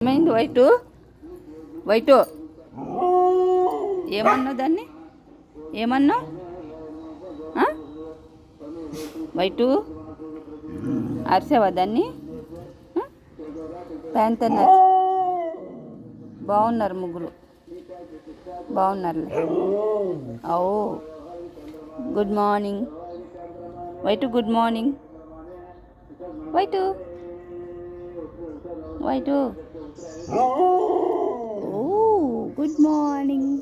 ఏమైంది white? White ఏమన్నావు దాన్ని? ఏమన్నావు? వైటు అరిసావా దాన్ని? ప్యాంట్ అన్నారు. బాగున్నారు ముగ్గురు, బాగున్నారులే. ఓ good morning white, good morning white. White ఓ గుడ్ మార్నింగ్.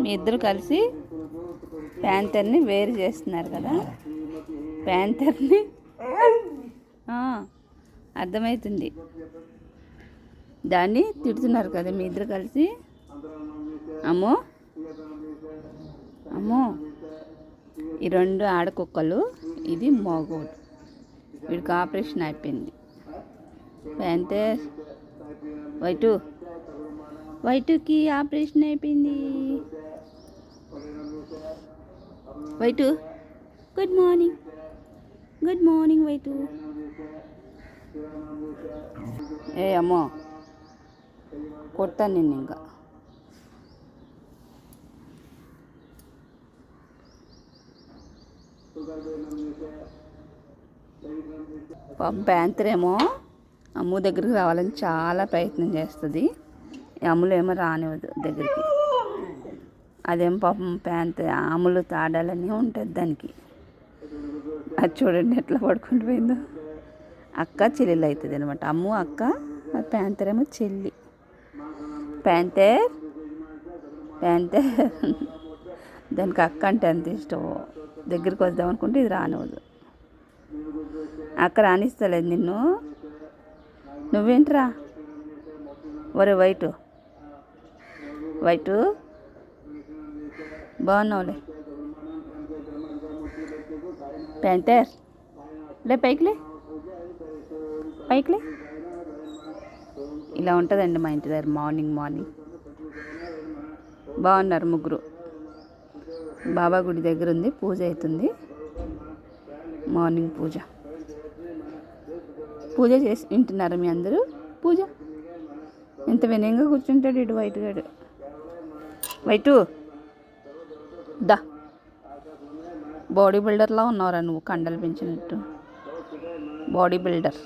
మీ ఇద్దరు కలిసి ప్యాంతర్ని వేరు చేస్తున్నారు కదా. ప్యాంతర్ని అర్థమవుతుంది. దాన్ని తిడుతున్నారు కదా మీ ఇద్దరు కలిసి. అమ్మో అమ్మో, ఈ రెండు ఆడకుక్కలు, ఇది మగోడు. వీడికి ఆపరేషన్ అయిపోయింది. ప్యాంతర్ వైటు, వైటుకి ఆపరేషన్ అయిపోయింది. White good morning, good morning white. ఏ అమ్మో, కొడతాను నిన్ను ఇంకా. పాపం ప్యాంతర్ ఏమో అమ్ము దగ్గరికి రావాలని చాలా ప్రయత్నం చేస్తుంది. అమ్ములు ఏమో రానివ్వదు దగ్గరికి. అదేమో పాపం ప్యాంతర్ అమ్ములు తాడాలని ఉంటుంది దానికి. అది చూడండి ఎట్లా పడుకుంటూ పోయిందో. అక్క చెల్లెలు అవుతుంది అనమాట. అమ్ము అక్క, ప్యాంతర్ ఏమో చెల్లి. ప్యాంతర్ ప్యాంతర్ దానికి అక్క అంటే అంత ఇష్టం. దగ్గరికి వద్దాం అనుకుంటే ఇది రానివ్వదు. అక్క రానిస్తలేదు నిన్ను. నువ్వేంట్రా? ఒరే వైటు, వైటు బాగున్నావులే. ప్యాంతర్ లే, పైకిలే, పైకిలే. ఇలా ఉంటుందండి మా ఇంటి దగ్గర మార్నింగ్ మార్నింగ్. బాగున్నారు ముగ్గురు. బాబా గుడి దగ్గర ఉంది, పూజ అవుతుంది. మార్నింగ్ పూజ పూజ చేసి వింటున్నారు మీ అందరూ. పూజ ఎంత వినయంగా కూర్చుంటాడు ఇటు వైటు గాడు. వైటు దా, బాడీ బిల్డర్లా ఉన్నావురా నువ్వు, కండలు పెంచినట్టు. Body builder.